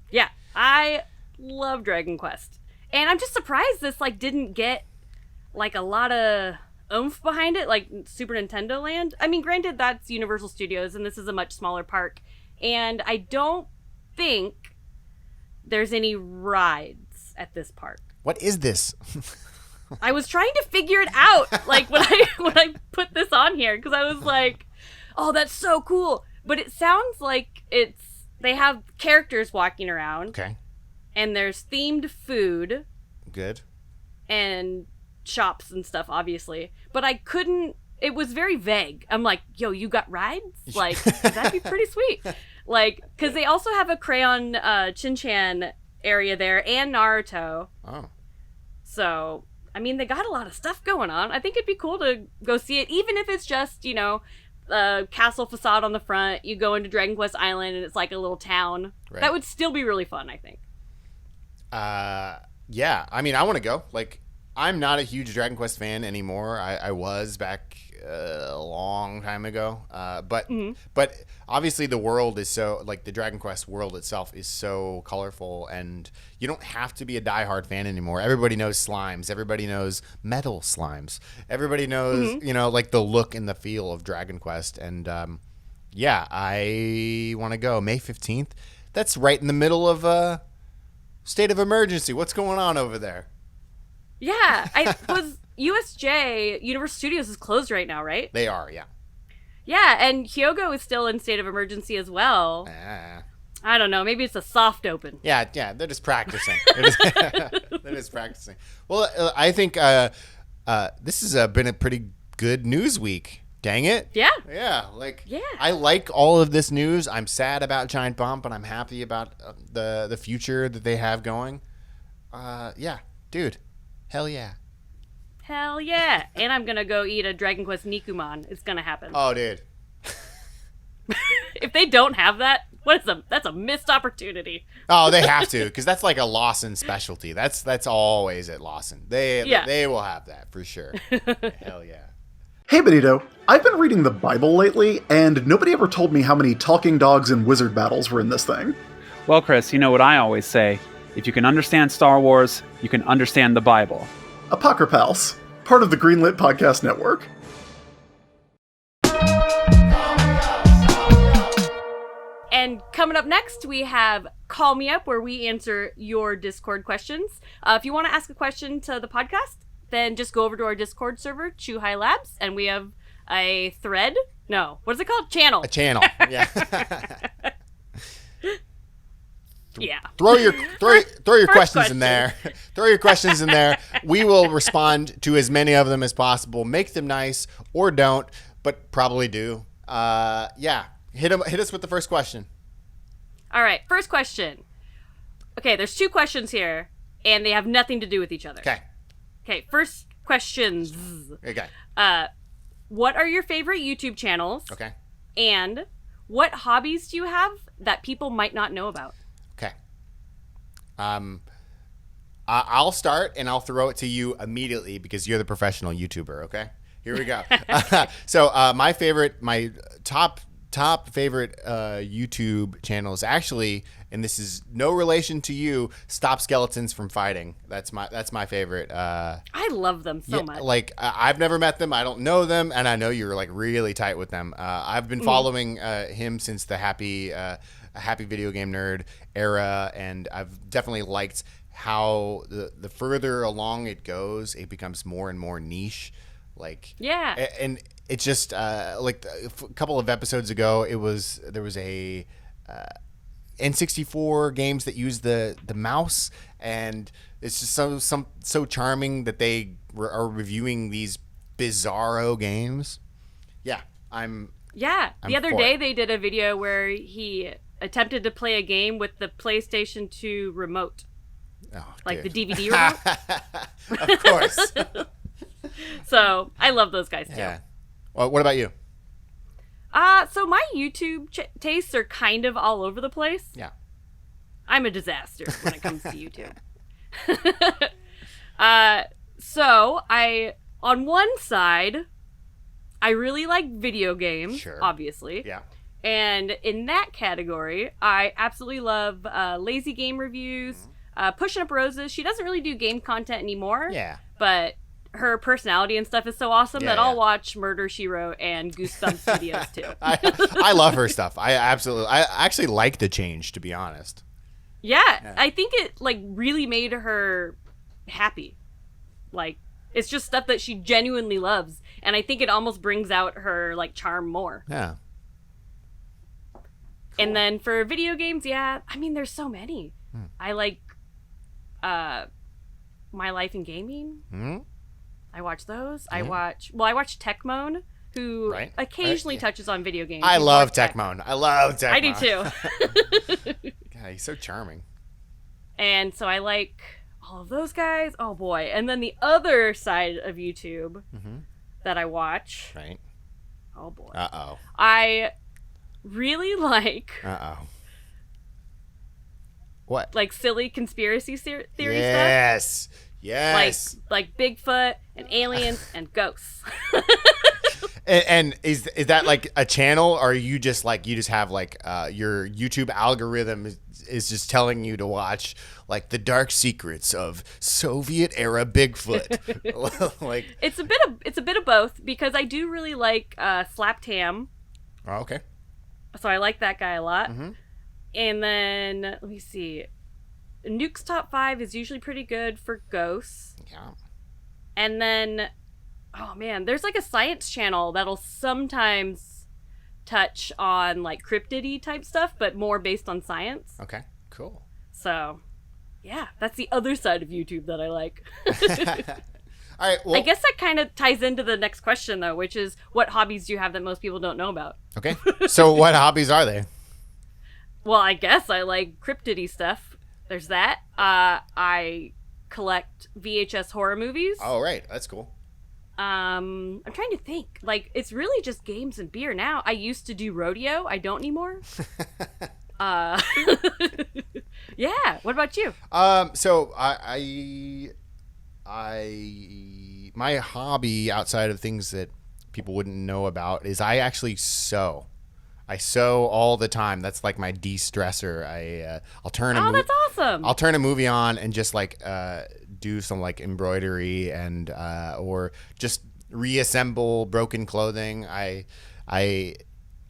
Speaker 1: Yeah, I love Dragon Quest, and I'm just surprised this like didn't get like a lot of oomph behind it, like Super Nintendo Land. I mean, granted, that's Universal Studios, and this is a much smaller park, and I don't think there's any rides at this park.
Speaker 2: What is this?
Speaker 1: I was trying to figure it out, like when I put this on here, because I was like, "Oh, that's so cool!" But it sounds like they have characters walking around.
Speaker 2: Okay.
Speaker 1: And there's themed food.
Speaker 2: Good. And
Speaker 1: shops and stuff, obviously. But I couldn't. It was very vague. I'm like, "Yo, you got rides? Like, that'd be pretty sweet." Like, because they also have a Crayon Shin-chan area there and Naruto. Oh. So. I mean, they got a lot of stuff going on. I think it'd be cool to go see it, even if it's just, a castle facade on the front. You go into Dragon Quest Island, and it's like a little town. Right. That would still be really fun, I think.
Speaker 2: Yeah. I mean, I want to go. Like, I'm not a huge Dragon Quest fan anymore. I was back a long time ago. But obviously the world is so, like, the Dragon Quest world itself is so colorful, and you don't have to be a diehard fan anymore. Everybody knows slimes. Everybody knows metal slimes. Everybody knows, like, the look and the feel of Dragon Quest. And yeah, I want to go May 15th. That's right in the middle of state of emergency. What's going on over there?
Speaker 1: Yeah, USJ, Universal Studios, is closed right now, right?
Speaker 2: They are, yeah.
Speaker 1: Yeah, and Hyogo is still in state of emergency as well. I don't know. Maybe it's a soft open.
Speaker 2: Yeah, they're just practicing. They're just practicing. Well, I think this has been a pretty good news week. Dang it.
Speaker 1: Yeah.
Speaker 2: Yeah. I like all of this news. I'm sad about Giant Bomb, but I'm happy about the future that they have going. Yeah, dude. Hell yeah.
Speaker 1: Hell yeah. And I'm going to go eat a Dragon Quest Nikuman. It's going to happen.
Speaker 2: Oh, dude.
Speaker 1: If they don't have that, that's a missed opportunity.
Speaker 2: Oh, they have to, because that's like a Lawson specialty. That's always at Lawson. They will have that for sure. Hell yeah.
Speaker 4: Hey, Benito. I've been reading the Bible lately, and nobody ever told me how many talking dogs and wizard battles were in this thing.
Speaker 5: Well, Chris, you know what I always say. If you can understand Star Wars, you can understand the Bible.
Speaker 4: Apocrypals, part of the Greenlit Podcast Network.
Speaker 1: And coming up next, we have Call Me Up, where we answer your Discord questions. If you want to ask a question to the podcast, then just go over to our Discord server, Chuhai Labs, and we have a thread. No, what is it called? Channel.
Speaker 2: A channel. Yeah.
Speaker 1: Yeah.
Speaker 2: Throw your questions in there. Throw your questions in there. We will respond to as many of them as possible. Make them nice or don't, but probably do. Yeah. Hit us with the first question.
Speaker 1: All right. First question. Okay, there's two questions here, and they have nothing to do with each other. Okay. First questions.
Speaker 2: Okay.
Speaker 1: What are your favorite YouTube channels?
Speaker 2: Okay.
Speaker 1: And what hobbies do you have that people might not know about?
Speaker 2: Okay. I'll start, and I'll throw it to you immediately because you're the professional YouTuber. Okay. Here we go. So my top favorite YouTube channel is actually, and this is no relation to you, Stop Skeletons from Fighting. That's my favorite.
Speaker 1: I love them so much.
Speaker 2: Like I've never met them, I don't know them, and I know you're like really tight with them. I've been following him since the Happy Video Game Nerd era, and I've definitely liked how the further along it goes, it becomes more and more niche. Like, yeah, and it's just like a couple of episodes ago, there was a N64 games that use the mouse, and it's just so charming that they are reviewing these bizarro games. Yeah,
Speaker 1: the other day they did a video where he attempted to play a game with the PlayStation 2 remote, like dude. The DVD remote.
Speaker 2: Of course.
Speaker 1: So I love those guys too.
Speaker 2: Yeah. Well, what about you?
Speaker 1: So my YouTube tastes are kind of all over the place.
Speaker 2: Yeah.
Speaker 1: I'm a disaster when it comes to YouTube. So on one side, I really like video games, obviously.
Speaker 2: Yeah.
Speaker 1: And in that category, I absolutely love lazy game reviews. Pushing Up Roses. She doesn't really do game content anymore.
Speaker 2: Yeah.
Speaker 1: But her personality and stuff is so awesome that I'll watch Murder, She Wrote and Goosebumps videos too.
Speaker 2: I love her stuff. I actually like the change, to be honest.
Speaker 1: Yeah, I think it like really made her happy. Like it's just stuff that she genuinely loves, and I think it almost brings out her like charm more.
Speaker 2: Yeah.
Speaker 1: Cool. And then for video games, I mean there's so many. I like My Life in Gaming. I watch those. I watch Techmoan, who occasionally touches on video games.
Speaker 2: I love Techmoan.
Speaker 1: I do too.
Speaker 2: God, he's so charming.
Speaker 1: And so I like all of those guys. Oh boy. And then the other side of YouTube that I watch.
Speaker 2: Right.
Speaker 1: Oh boy.
Speaker 2: Uh-oh.
Speaker 1: I really like...
Speaker 2: What?
Speaker 1: Like silly conspiracy theory stuff.
Speaker 2: Yes.
Speaker 1: Like Bigfoot and aliens and ghosts.
Speaker 2: And is that like a channel, or are you just like you just have like your YouTube algorithm is just telling you to watch like the dark secrets of Soviet era Bigfoot? Like
Speaker 1: It's a bit of both, because I do really like Slapped Ham.
Speaker 2: oh, okay.
Speaker 1: So I like that guy a lot.
Speaker 2: Mm-hmm.
Speaker 1: And then let me see. Nuke's Top 5 is usually pretty good for ghosts.
Speaker 2: Yeah.
Speaker 1: And then oh man, there's like a science channel that'll sometimes touch on like cryptid-y type stuff, but more based on science.
Speaker 2: Okay. Cool.
Speaker 1: So, yeah, that's the other side of YouTube that I like.
Speaker 2: All right. Well,
Speaker 1: I guess that kind of ties into the next question though, which is what hobbies do you have that most people don't know about?
Speaker 2: okay. So what hobbies are they?
Speaker 1: Well, I guess I like cryptid-y stuff. There's that. I collect VHS horror movies.
Speaker 2: Oh, right. That's cool.
Speaker 1: I'm trying to think. Like, it's really just games and beer now. I used to do rodeo. I don't anymore. Yeah. What about you?
Speaker 2: So my hobby outside of things that people wouldn't know about is I actually sew. I sew all the time. That's like my de-stressor. I'll turn a
Speaker 1: That's awesome.
Speaker 2: I'll turn a movie on and just like do some like embroidery and or just reassemble broken clothing. I'll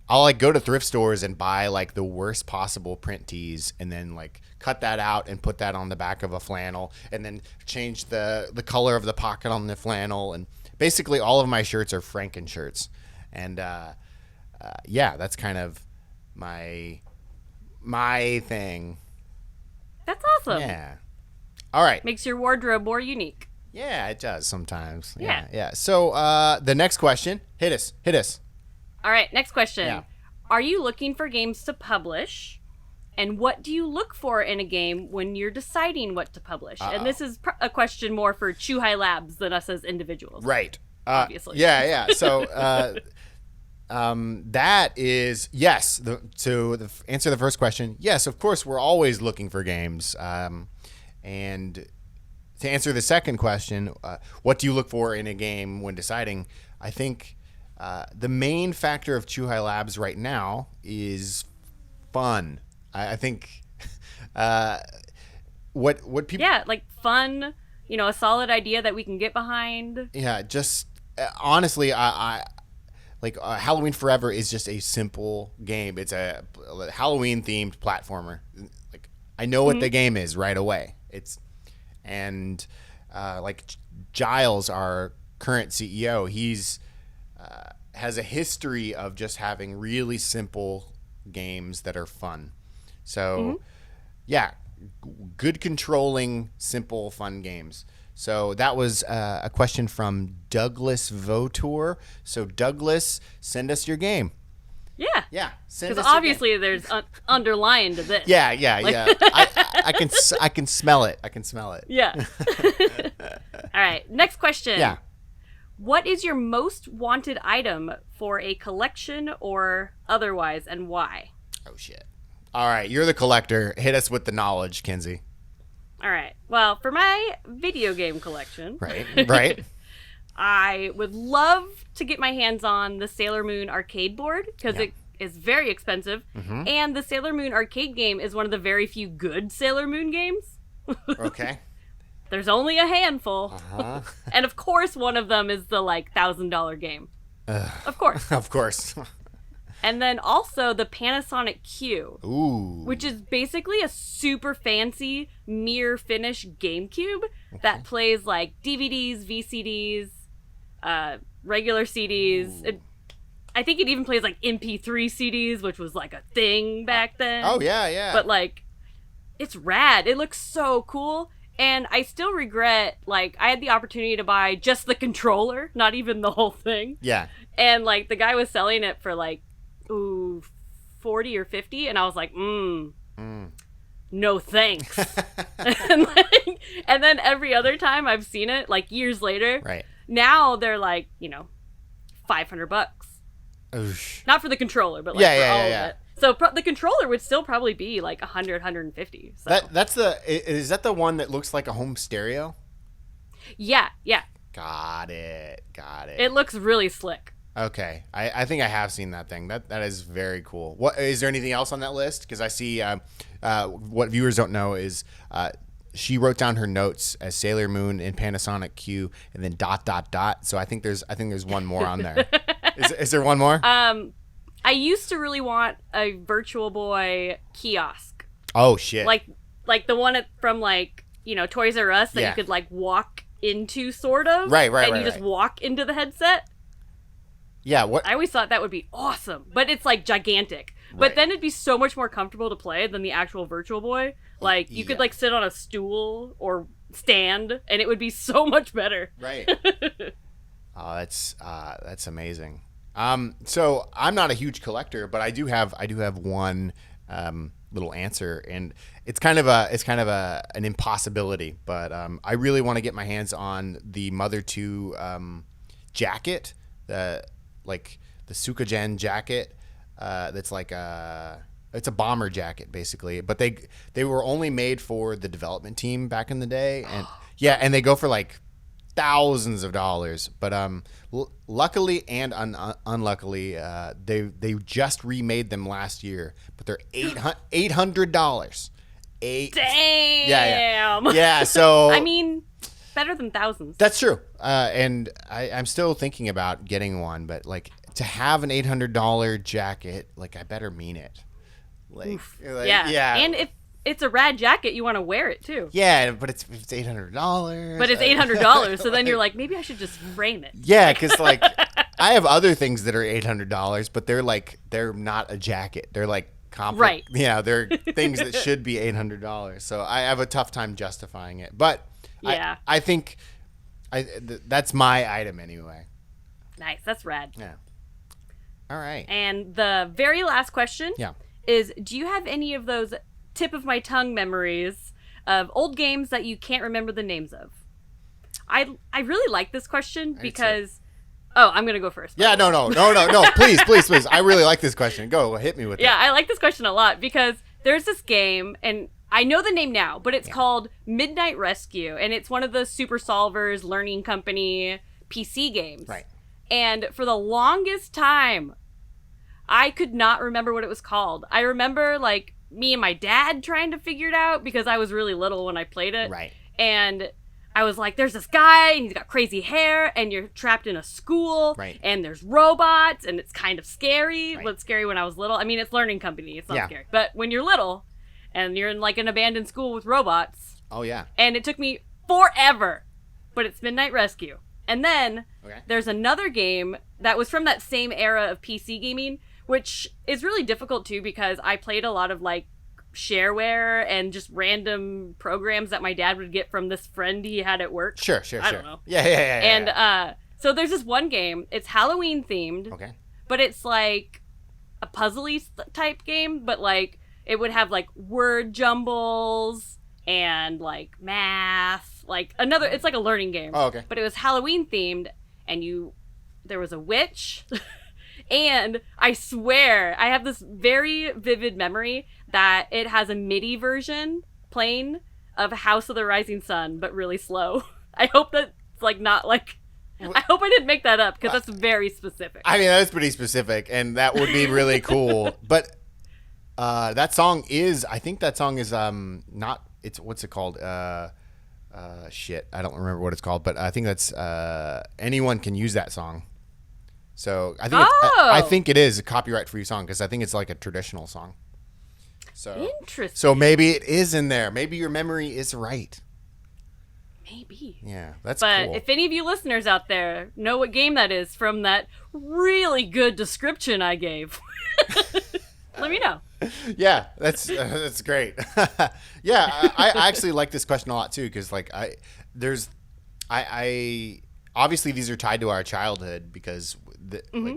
Speaker 2: like go to thrift stores and buy like the worst possible print tees and then like cut that out and put that on the back of a flannel and then change the color of the pocket on the flannel, and basically all of my shirts are Franken shirts. And yeah, that's kind of my thing.
Speaker 1: That's awesome.
Speaker 2: Yeah. All right.
Speaker 1: Makes your wardrobe more unique.
Speaker 2: Yeah, it does sometimes.
Speaker 1: Yeah.
Speaker 2: Yeah. So the next question, hit us.
Speaker 1: All right, next question.
Speaker 2: Yeah.
Speaker 1: Are you looking for games to publish? And what do you look for in a game when you're deciding what to publish? And this is a question more for Chuhai Labs than us as individuals.
Speaker 2: Right.
Speaker 1: Obviously.
Speaker 2: Yeah. So that is yes. To answer the first question, yes, of course, we're always looking for games. And to answer the second question, what do you look for in a game when deciding? I think the main factor of Chuhai Labs right now is fun. I think what people
Speaker 1: like fun, a solid idea that we can get behind.
Speaker 2: Yeah, just honestly, I like Halloween Forever is just a simple game. It's a Halloween themed platformer. Like I know what the game is right away. Like Giles, our current CEO, he's has a history of just having really simple games that are fun. So, yeah, good controlling, simple, fun games. So that was a question from Douglas Votour. So Douglas, send us your game.
Speaker 1: Yeah.
Speaker 2: Yeah, send
Speaker 1: Because
Speaker 2: us your
Speaker 1: obviously there's underlying to this.
Speaker 2: Yeah. I can smell it.
Speaker 1: Yeah. All right. Next question.
Speaker 2: Yeah.
Speaker 1: What is your most wanted item for a collection or otherwise, and why?
Speaker 2: Oh, shit. All right. You're the collector. Hit us with the knowledge, Kinsey.
Speaker 1: All right. Well, for my video game collection.
Speaker 2: Right.
Speaker 1: I would love to get my hands on the Sailor Moon arcade board because it is very expensive.
Speaker 2: Mm-hmm.
Speaker 1: And the Sailor Moon arcade game is one of the very few good Sailor Moon games.
Speaker 2: Okay.
Speaker 1: There's only a handful.
Speaker 2: Uh-huh.
Speaker 1: And of course, one of them is the like $1,000 game. Of course.
Speaker 2: Of course.
Speaker 1: And then also the Panasonic Q.
Speaker 2: Ooh.
Speaker 1: Which is basically a super fancy mirror finish GameCube that plays like DVDs, VCDs, regular CDs. I think it even plays like MP3 CDs, which was like a thing back then.
Speaker 2: Oh, yeah.
Speaker 1: But like, it's rad. It looks so cool. And I still regret, like, I had the opportunity to buy just the controller, not even the whole thing.
Speaker 2: Yeah.
Speaker 1: And like, the guy was selling it for like, 40 or 50, and I was like, no thanks. and then every other time I've seen it, like years later,
Speaker 2: Right.
Speaker 1: now they're like, $500.
Speaker 2: Oosh.
Speaker 1: Not for the controller, but like
Speaker 2: Yeah,
Speaker 1: for
Speaker 2: yeah,
Speaker 1: all
Speaker 2: yeah.
Speaker 1: of it. So the controller would still probably be like 100, 150. So.
Speaker 2: Is that the one that looks like a home stereo?
Speaker 1: Yeah.
Speaker 2: Got it.
Speaker 1: It looks really slick.
Speaker 2: Okay, I think I have seen that thing. That is very cool. What is there anything else on that list? Because I see what viewers don't know is she wrote down her notes as Sailor Moon and Panasonic Q and then ... So I think there's one more on there. Is there one more?
Speaker 1: I used to really want a Virtual Boy kiosk.
Speaker 2: Oh shit!
Speaker 1: Like the one from Toys R Us that you could walk into, sort of.
Speaker 2: Right.
Speaker 1: And you just walk into the headset.
Speaker 2: Yeah, what
Speaker 1: I always thought that would be awesome, but it's gigantic.
Speaker 2: Right.
Speaker 1: But then it'd be so much more comfortable to play than the actual Virtual Boy. You could sit on a stool or stand, and it would be so much better.
Speaker 2: Right. Oh, that's amazing. So I'm not a huge collector, but I do have one little answer, and it's kind of an impossibility. But I really want to get my hands on the Mother 2 jacket, the Sukagen jacket. That's it's a bomber jacket basically, but they were only made for the development team back in the day, and and they go for thousands of dollars. But luckily and unluckily, they just remade them last year, but they're $800.
Speaker 1: Damn.
Speaker 2: Yeah. So
Speaker 1: I mean, better than thousands.
Speaker 2: That's true. And I'm still thinking about getting one, but to have an $800 jacket, I better mean it.
Speaker 1: Yeah. And if it's a rad jacket, you want to wear it too.
Speaker 2: Yeah, but it's $800.
Speaker 1: But it's $800, so then you're maybe I should just frame it.
Speaker 2: Yeah, because I have other things that are $800, but they're not a jacket. They're
Speaker 1: right.
Speaker 2: Yeah, they're things that should be $800. So I have a tough time justifying it. But
Speaker 1: yeah,
Speaker 2: I think that's my item anyway.
Speaker 1: Nice, that's rad.
Speaker 2: Yeah. All right.
Speaker 1: And the very last question is, do you have any of those tip of my tongue memories of old games that you can't remember the names of? I really like this question because... Oh, I'm going to go first.
Speaker 2: Yeah, no. Please. I really like this question. Go, hit me with it.
Speaker 1: Yeah, I like this question a lot because there's this game, and I know the name now, but it's called Midnight Rescue, and it's one of the Super Solvers Learning Company PC games.
Speaker 2: Right.
Speaker 1: And for the longest time, I could not remember what it was called. I remember me and my dad trying to figure it out because I was really little when I played it.
Speaker 2: Right.
Speaker 1: And I was there's this guy and he's got crazy hair and you're trapped in a school.
Speaker 2: Right.
Speaker 1: And there's robots and it's kind of scary.
Speaker 2: Right.
Speaker 1: Well, it's scary when I was little. I mean, it's Learning Company. It's not scary. But when you're little and you're in an abandoned school with robots.
Speaker 2: Oh, yeah.
Speaker 1: And it took me forever. But it's Midnight Rescue. And then there's another game that was from that same era of PC gaming, which is really difficult too because I played a lot of shareware and just random programs that my dad would get from this friend he had at work.
Speaker 2: Sure.
Speaker 1: I don't know.
Speaker 2: Yeah.
Speaker 1: And so there's this one game. It's Halloween themed.
Speaker 2: Okay.
Speaker 1: But it's a puzzly type game, but it would have word jumbles and math. It's a learning game.
Speaker 2: Oh, okay.
Speaker 1: But it was Halloween themed, and there was a witch. And I swear, I have this very vivid memory that it has a MIDI version playing of House of the Rising Sun, but really slow. I hope that's I hope I didn't make that up because that's very specific.
Speaker 2: I mean, that's pretty specific, and that would be really cool. But that song is not. It's what's it called? Shit, I don't remember what it's called, but I think that's anyone can use that song. So I think it is a copyright-free song because I think it's a traditional song. So
Speaker 1: interesting.
Speaker 2: So maybe it is in there. Maybe your memory is right.
Speaker 1: Maybe.
Speaker 2: Yeah, that's
Speaker 1: cool. But if any of you listeners out there know what game that is from that really good description I gave, let me know.
Speaker 2: Yeah, that's great. Yeah, I actually like this question a lot too because I obviously these are tied to our childhood because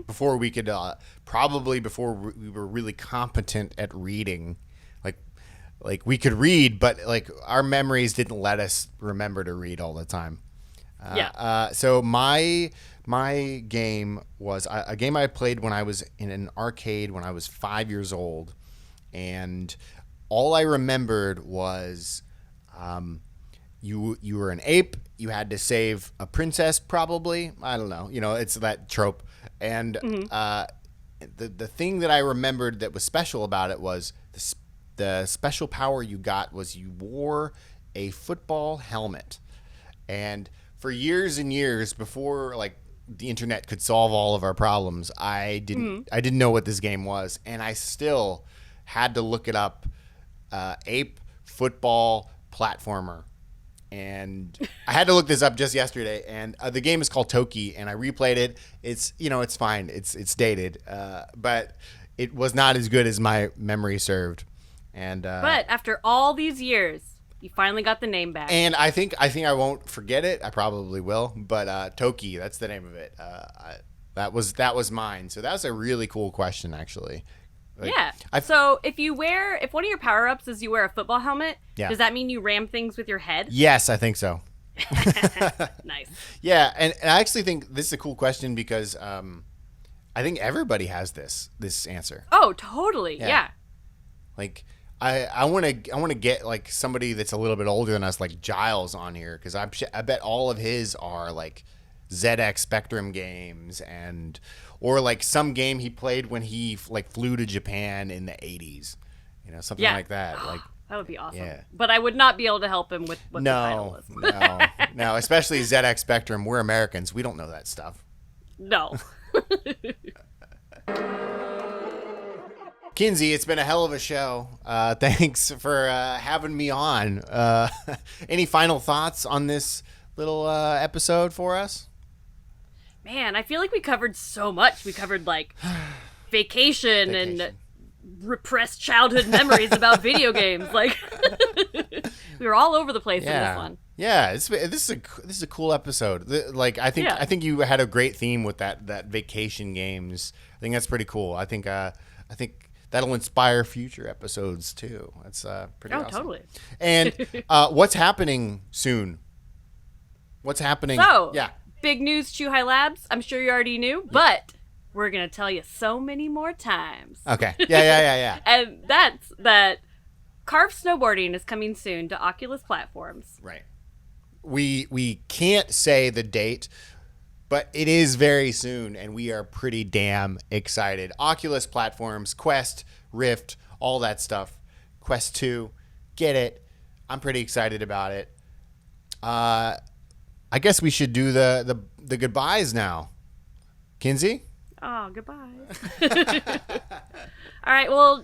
Speaker 2: before we could before we were really competent at reading, we could read, but our memories didn't let us remember to read all the time. So my game was a game I played when I was in an arcade when I was 5 years old, and all I remembered was you were an ape you had to save a princess, probably. I don't know. It's that trope. And the thing that I remembered that was special about it was the special power you got was you wore a football helmet. And for years and years before like the internet could solve all of our problems, I didn't know what this game was, and I still had to look it up. Ape football platformer. And I had to look this up just yesterday, and the game is called Toki, and I replayed it. It's it's fine. It's dated, but it was not as good as my memory served. And
Speaker 1: but after all these years, you finally got the name back.
Speaker 2: And I think I won't forget it. I probably will. But Toki, that's the name of it. That was mine. So that was a really cool question, actually. Like,
Speaker 1: yeah. So if one of your power-ups is you wear a football helmet, does that mean you ram things with your head?
Speaker 2: Yes, I think so.
Speaker 1: Nice.
Speaker 2: Yeah, and I actually think this is a cool question because I think everybody has this answer.
Speaker 1: Oh, totally. Yeah.
Speaker 2: Like I want to get like somebody that's a little bit older than us, like Giles, on here, because I bet all of his are like ZX Spectrum games or like some game he played when he like flew to Japan in the 80s, something like that. Like
Speaker 1: that would be awesome.
Speaker 2: Yeah.
Speaker 1: But I would not be able to help him with what the title was.
Speaker 2: No, especially ZX Spectrum. We're Americans. We don't know that stuff.
Speaker 1: No.
Speaker 2: Kinsey, it's been a hell of a show. Thanks for having me on. Any final thoughts on this little episode for us?
Speaker 1: Man, I feel like we covered so much. We covered like vacation and repressed childhood memories about video games. Like we were all over the place in this one.
Speaker 2: Yeah, this is a cool episode. Like I think you had a great theme with that vacation games. I think that's pretty cool. I think that'll inspire future episodes too. That's pretty awesome. Oh,
Speaker 1: totally.
Speaker 2: And what's happening soon? What's happening?
Speaker 1: So, big news, Chuhai Labs. I'm sure you already knew, but we're going to tell you so many more times.
Speaker 2: Okay. Yeah.
Speaker 1: And that's that Carve Snowboarding is coming soon to Oculus platforms.
Speaker 2: Right. We can't say the date, but it is very soon, and we are pretty damn excited. Oculus platforms, Quest, Rift, all that stuff. Quest 2, get it. I'm pretty excited about it. I guess we should do the goodbyes now. Kinsey?
Speaker 1: Oh, goodbye. All right, well,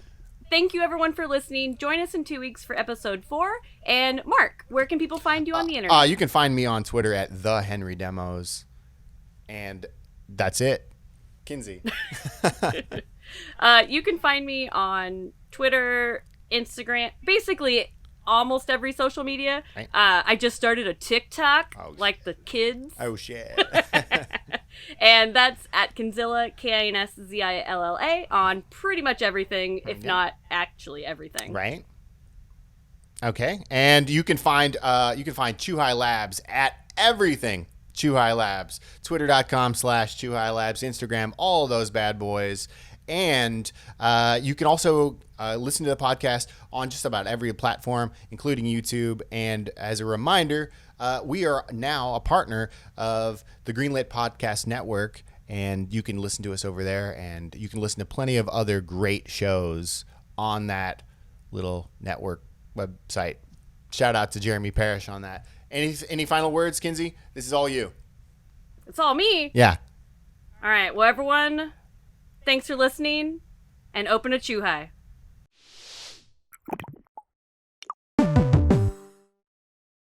Speaker 1: thank you everyone for listening. Join us in 2 weeks for episode 4. And Mark, where can people find you on the internet?
Speaker 2: You can find me on Twitter at @TheHenryDemos. And that's it. Kinsey.
Speaker 1: You can find me on Twitter, Instagram, basically almost every social media.
Speaker 2: Right.
Speaker 1: I just started a TikTok, like the kids.
Speaker 2: Oh, shit.
Speaker 1: And that's at Kinzilla, KINSZILLA, on pretty much everything, if not actually everything.
Speaker 2: Right. Okay. And you can find Chuhai Labs at everything. Chuhai Labs, twitter.com/Chuhai Labs, Instagram, all of those bad boys. And you can also listen to the podcast on just about every platform, including YouTube. And as a reminder, we are now a partner of the Greenlit Podcast Network, and you can listen to us over there, and you can listen to plenty of other great shows on that little network website. Shout out to Jeremy Parrish on that. Any final words, Kinsey? This is all you.
Speaker 1: It's all me.
Speaker 2: Yeah.
Speaker 1: All right. Well, everyone, thanks for listening, and open a Chuhai.